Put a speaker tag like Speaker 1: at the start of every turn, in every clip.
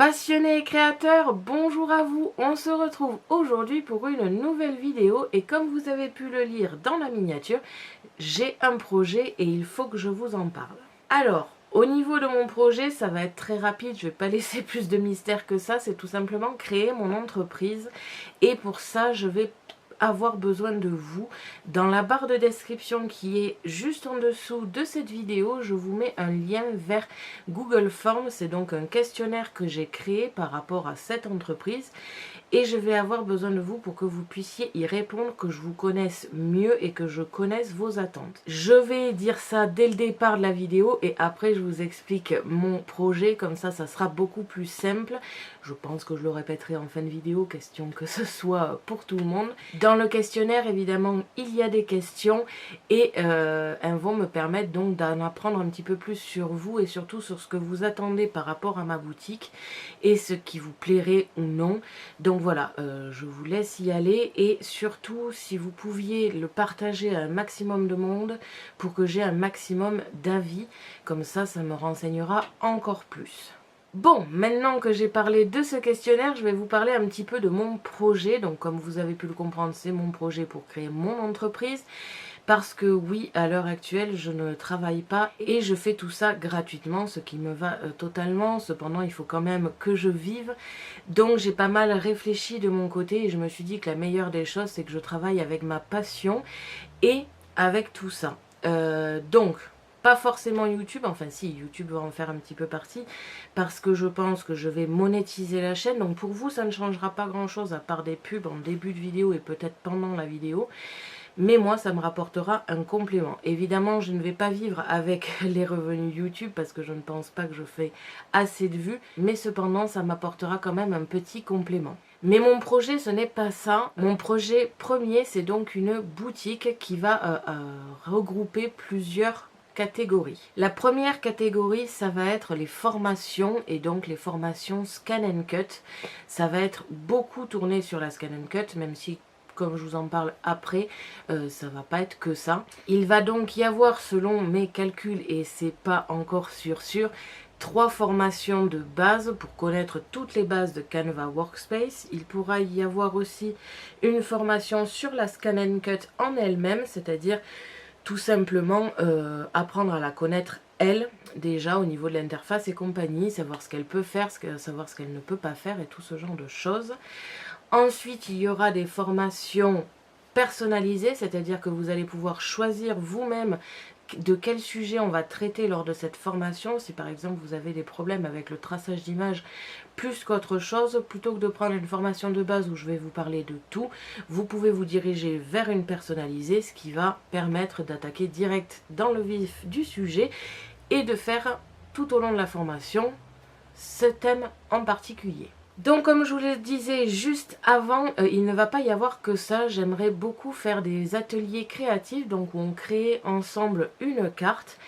Speaker 1: Passionnés et créateurs, bonjour à vous, on se retrouve aujourd'hui pour une nouvelle vidéo et comme vous avez pu le lire dans la miniature, j'ai un projet et il faut que je vous en parle. Alors, au niveau de mon projet, ça va être très rapide, je ne vais pas laisser plus de mystère que ça, c'est tout simplement créer mon entreprise et pour ça je vais avoir besoin de vous. Dans la barre de description qui est juste en dessous de cette vidéo, je vous mets un lien vers Google Forms. C'est donc un questionnaire que j'ai créé par rapport à cette entreprise et je vais avoir besoin de vous pour que vous puissiez y répondre, que je vous connaisse mieux et que je connaisse vos attentes. Je vais dire ça dès le départ de la vidéo et après je vous explique mon projet, comme ça sera beaucoup plus simple. Je pense que je le répéterai en fin de vidéo, question que ce soit pour tout le monde. Dans le questionnaire, évidemment, il y a des questions et elles vont me permettre donc d'en apprendre un petit peu plus sur vous et surtout sur ce que vous attendez par rapport à ma boutique et ce qui vous plairait ou non. Donc voilà, je vous laisse y aller et surtout si vous pouviez le partager à un maximum de monde pour que j'ai un maximum d'avis, comme ça me renseignera encore plus. Bon, maintenant que j'ai parlé de ce questionnaire, je vais vous parler un petit peu de mon projet. Donc comme vous avez pu le comprendre, c'est mon projet pour créer mon entreprise. Parce que oui, à l'heure actuelle, je ne travaille pas et je fais tout ça gratuitement, ce qui me va totalement. Cependant, il faut quand même que je vive. Donc j'ai pas mal réfléchi de mon côté et je me suis dit que la meilleure des choses, c'est que je travaille avec ma passion et avec tout ça. Donc... Pas forcément YouTube, enfin si, YouTube va en faire un petit peu partie, parce que je pense que je vais monétiser la chaîne. Donc pour vous, ça ne changera pas grand chose à part des pubs en début de vidéo et peut-être pendant la vidéo. Mais moi, ça me rapportera un complément. Évidemment, je ne vais pas vivre avec les revenus YouTube parce que je ne pense pas que je fais assez de vues. Mais cependant, ça m'apportera quand même un petit complément. Mais mon projet, ce n'est pas ça. Mon projet premier, c'est donc une boutique qui va regrouper plusieurs catégories. La première catégorie, ça va être les formations et donc les formations Scan and Cut. Ça va être beaucoup tourné sur la Scan and Cut, même si comme je vous en parle après, ça va pas être que ça. Il va donc y avoir, selon mes calculs, et c'est pas encore sûr, 3 formations de base pour connaître toutes les bases de Canva Workspace. Il pourra y avoir aussi une formation sur la Scan and Cut en elle-même, c'est-à-dire tout simplement apprendre à la connaître elle, déjà au niveau de l'interface et compagnie, savoir ce qu'elle peut faire, savoir ce qu'elle ne peut pas faire et tout ce genre de choses. Ensuite, il y aura des formations personnalisées, c'est-à-dire que vous allez pouvoir choisir vous-même de quel sujet on va traiter lors de cette formation. Si par exemple vous avez des problèmes avec le traçage d'images plus qu'autre chose, plutôt que de prendre une formation de base où je vais vous parler de tout, vous pouvez vous diriger vers une personnalisée, ce qui va permettre d'attaquer direct dans le vif du sujet et de faire tout au long de la formation ce thème en particulier. Donc comme je vous le disais juste avant, il ne va pas y avoir que ça. J'aimerais beaucoup faire des ateliers créatifs, donc où on crée ensemble une carte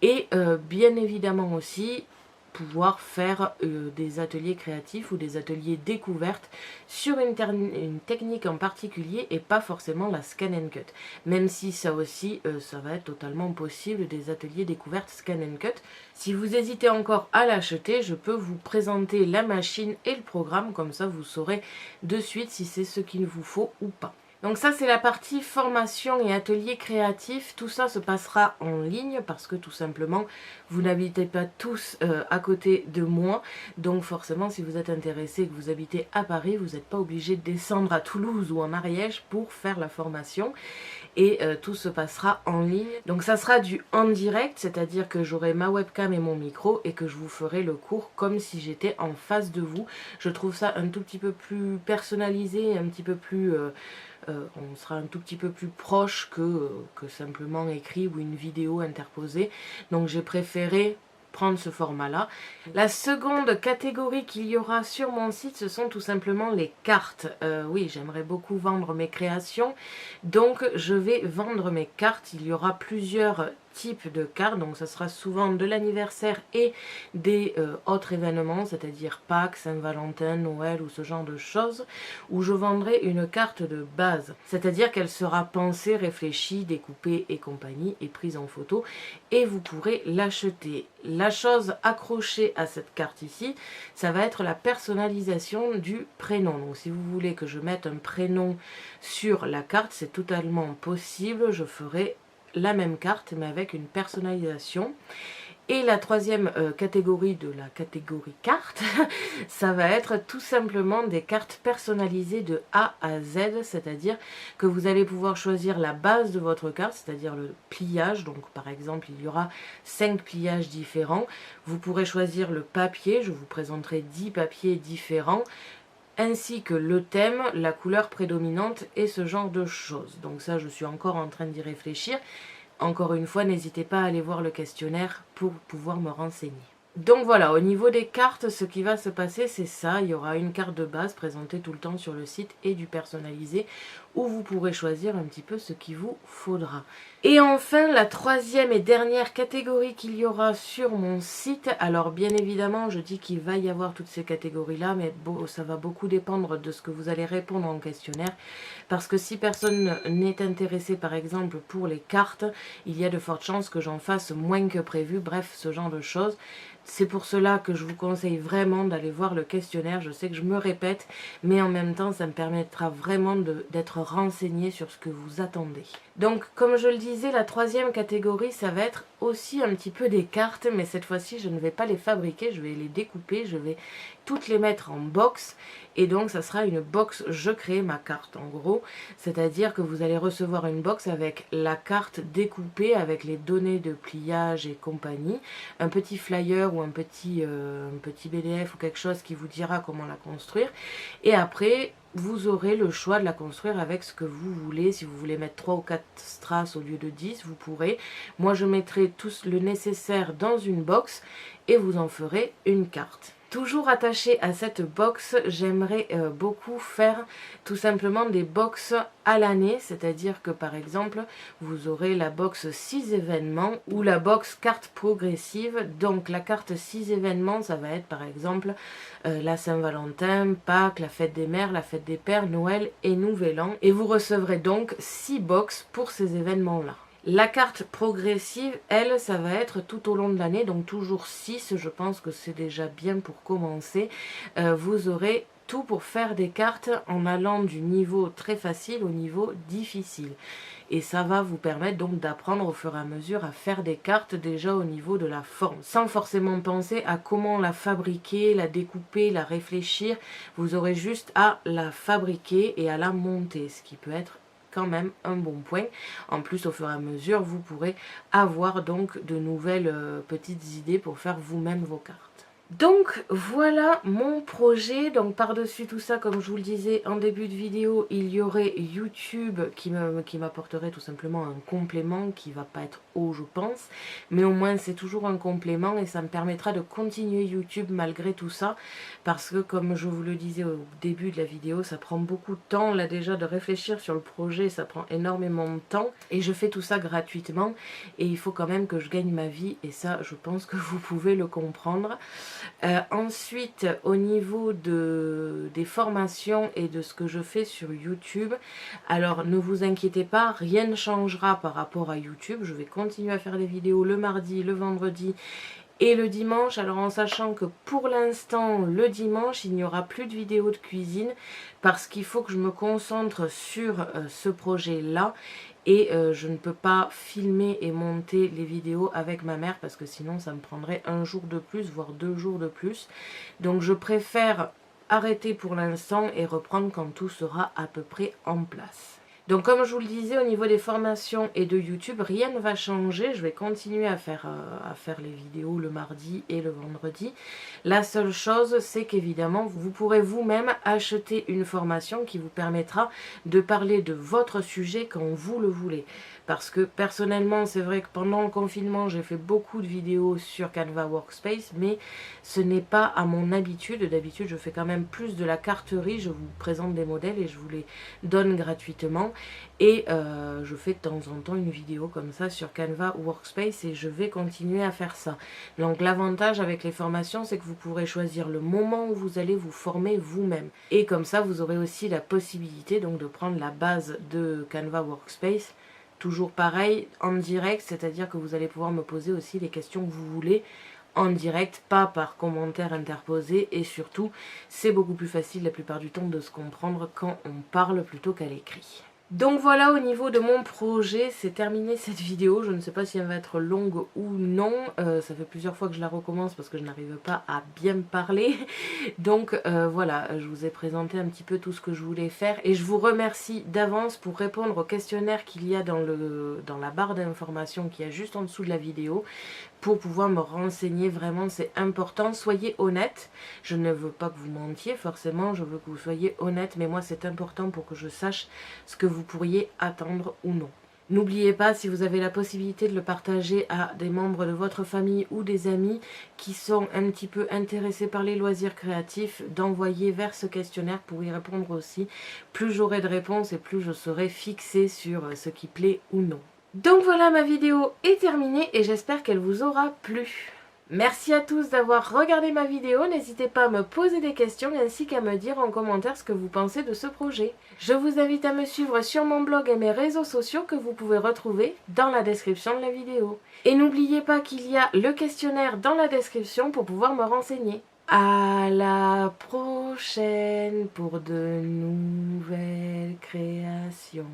Speaker 1: et bien évidemment aussi pouvoir faire des ateliers créatifs ou des ateliers découvertes sur une technique en particulier et pas forcément la Scan and Cut. Même si ça aussi, ça va être totalement possible, des ateliers découvertes Scan and Cut. Si vous hésitez encore à l'acheter, je peux vous présenter la machine et le programme, comme ça vous saurez de suite si c'est ce qu'il vous faut ou pas. Donc ça c'est la partie formation et atelier créatif. Tout ça se passera en ligne parce que tout simplement vous n'habitez pas tous à côté de moi. Donc forcément si vous êtes intéressé et que vous habitez à Paris, vous n'êtes pas obligé de descendre à Toulouse ou en Ariège pour faire la formation. Et tout se passera en ligne. Donc ça sera du en direct, c'est-à-dire que j'aurai ma webcam et mon micro et que je vous ferai le cours comme si j'étais en face de vous. Je trouve ça un tout petit peu plus personnalisé, un petit peu plus... on sera un tout petit peu plus proche que simplement écrit ou une vidéo interposée. Donc j'ai préféré prendre ce format-là. La seconde catégorie qu'il y aura sur mon site, ce sont tout simplement les cartes. Oui, j'aimerais beaucoup vendre mes créations, donc je vais vendre mes cartes. Il y aura plusieurs types de cartes. Donc ça sera souvent de l'anniversaire et des autres événements, c'est-à-dire Pâques, Saint-Valentin, Noël ou ce genre de choses, où je vendrai une carte de base. C'est-à-dire qu'elle sera pensée, réfléchie, découpée et compagnie et prise en photo et vous pourrez l'acheter. La chose accrochée à cette carte ici, ça va être la personnalisation du prénom. Donc si vous voulez que je mette un prénom sur la carte, c'est totalement possible. Je ferai la même carte mais avec une personnalisation. Et la troisième catégorie de la catégorie carte, ça va être tout simplement des cartes personnalisées de A à Z, c'est-à-dire que vous allez pouvoir choisir la base de votre carte, c'est-à-dire le pliage. Donc par exemple, il y aura 5 pliages différents. Vous pourrez choisir le papier, je vous présenterai 10 papiers différents, ainsi que le thème, la couleur prédominante et ce genre de choses. Donc ça, je suis encore en train d'y réfléchir. Encore une fois, n'hésitez pas à aller voir le questionnaire pour pouvoir me renseigner. Donc voilà, au niveau des cartes, ce qui va se passer, c'est ça. Il y aura une carte de base présentée tout le temps sur le site et du personnalisé où vous pourrez choisir un petit peu ce qu'il vous faudra. Et enfin, la troisième et dernière catégorie qu'il y aura sur mon site. Alors bien évidemment, je dis qu'il va y avoir toutes ces catégories-là, mais bon, ça va beaucoup dépendre de ce que vous allez répondre en questionnaire. Parce que si personne n'est intéressé, par exemple, pour les cartes, il y a de fortes chances que j'en fasse moins que prévu. Bref, ce genre de choses. C'est pour cela que je vous conseille vraiment d'aller voir le questionnaire. Je sais que je me répète, mais en même temps, ça me permettra vraiment d'être renseigné sur ce que vous attendez. Donc, comme je le disais, la troisième catégorie, ça va être aussi un petit peu des cartes, mais cette fois-ci, je ne vais pas les fabriquer, je vais les découper, je vais toutes les mettre en box. Et donc, ça sera une box « Je crée ma carte » en gros. C'est-à-dire que vous allez recevoir une box avec la carte découpée, avec les données de pliage et compagnie, un petit flyer ou un petit PDF ou quelque chose qui vous dira comment la construire. Et après, vous aurez le choix de la construire avec ce que vous voulez. Si vous voulez mettre 3 ou 4 strass au lieu de 10, vous pourrez. Moi, je mettrai tout le nécessaire dans une box et vous en ferez une carte. Toujours attaché à cette box, j'aimerais beaucoup faire tout simplement des box à l'année, c'est-à-dire que par exemple, vous aurez la box 6 événements ou la box carte progressive. Donc la carte 6 événements, ça va être par exemple la Saint-Valentin, Pâques, la fête des mères, la fête des pères, Noël et Nouvel An. Et vous recevrez donc 6 box pour ces événements-là. La carte progressive, elle, ça va être tout au long de l'année, donc toujours 6, je pense que c'est déjà bien pour commencer. Vous aurez tout pour faire des cartes en allant du niveau très facile au niveau difficile. Et ça va vous permettre donc d'apprendre au fur et à mesure à faire des cartes déjà au niveau de la forme. Sans forcément penser à comment la fabriquer, la découper, la réfléchir. Vous aurez juste à la fabriquer et à la monter, ce qui peut être quand même un bon point. En plus, au fur et à mesure, vous pourrez avoir donc de nouvelles petites idées pour faire vous-même vos cartes. Donc voilà mon projet. Donc par-dessus tout ça, comme je vous le disais en début de vidéo, il y aurait YouTube qui m'apporterait tout simplement un complément qui va pas être haut, je pense, mais au moins c'est toujours un complément et ça me permettra de continuer YouTube malgré tout ça, parce que comme je vous le disais au début de la vidéo, ça prend beaucoup de temps là déjà de réfléchir sur le projet, ça prend énormément de temps et je fais tout ça gratuitement et il faut quand même que je gagne ma vie et ça je pense que vous pouvez le comprendre. Ensuite, au niveau des formations et de ce que je fais sur YouTube, alors ne vous inquiétez pas, rien ne changera par rapport à YouTube. Je vais continuer à faire des vidéos le mardi, le vendredi et le dimanche. Alors en sachant que pour l'instant, le dimanche, il n'y aura plus de vidéos de cuisine parce qu'il faut que je me concentre sur ce projet-là. Et je ne peux pas filmer et monter les vidéos avec ma mère parce que sinon ça me prendrait un jour de plus, voire 2 jours de plus. Donc je préfère arrêter pour l'instant et reprendre quand tout sera à peu près en place. Donc comme je vous le disais, au niveau des formations et de YouTube, rien ne va changer. Je vais continuer à faire les vidéos le mardi et le vendredi. La seule chose, c'est qu'évidemment, vous pourrez vous-même acheter une formation qui vous permettra de parler de votre sujet quand vous le voulez. parce que personnellement c'est vrai que pendant le confinement j'ai fait beaucoup de vidéos sur Canva Workspace, mais ce n'est pas à mon habitude. D'habitude je fais quand même plus de la carterie, je vous présente des modèles et je vous les donne gratuitement, et je fais de temps en temps une vidéo comme ça sur Canva Workspace et je vais continuer à faire ça. Donc l'avantage avec les formations, c'est que vous pourrez choisir le moment où vous allez vous former vous-même, et comme ça vous aurez aussi la possibilité donc de prendre la base de Canva Workspace, toujours pareil en direct, c'est-à-dire que vous allez pouvoir me poser aussi les questions que vous voulez en direct, pas par commentaire interposé, et surtout c'est beaucoup plus facile la plupart du temps de se comprendre quand on parle plutôt qu'à l'écrit. Donc voilà, au niveau de mon projet, c'est terminé cette vidéo. Je ne sais pas si elle va être longue ou non. Ça fait plusieurs fois que je la recommence parce que je n'arrive pas à bien me parler. Donc voilà, je vous ai présenté un petit peu tout ce que je voulais faire. Et je vous remercie d'avance pour répondre au questionnaire qu'il y a dans la barre d'informations qui est juste en dessous de la vidéo, pour pouvoir me renseigner. Vraiment c'est important, soyez honnête. Je ne veux pas que vous mentiez forcément, je veux que vous soyez honnête, mais moi c'est important pour que je sache ce que vous pourriez attendre ou non. N'oubliez pas, si vous avez la possibilité de le partager à des membres de votre famille ou des amis qui sont un petit peu intéressés par les loisirs créatifs, d'envoyer vers ce questionnaire pour y répondre aussi. Plus j'aurai de réponses et plus je serai fixée sur ce qui plaît ou non. Donc voilà, ma vidéo est terminée et j'espère qu'elle vous aura plu. Merci à tous d'avoir regardé ma vidéo, n'hésitez pas à me poser des questions ainsi qu'à me dire en commentaire ce que vous pensez de ce projet. Je vous invite à me suivre sur mon blog et mes réseaux sociaux que vous pouvez retrouver dans la description de la vidéo. Et n'oubliez pas qu'il y a le questionnaire dans la description pour pouvoir me renseigner. À la prochaine pour de nouvelles créations.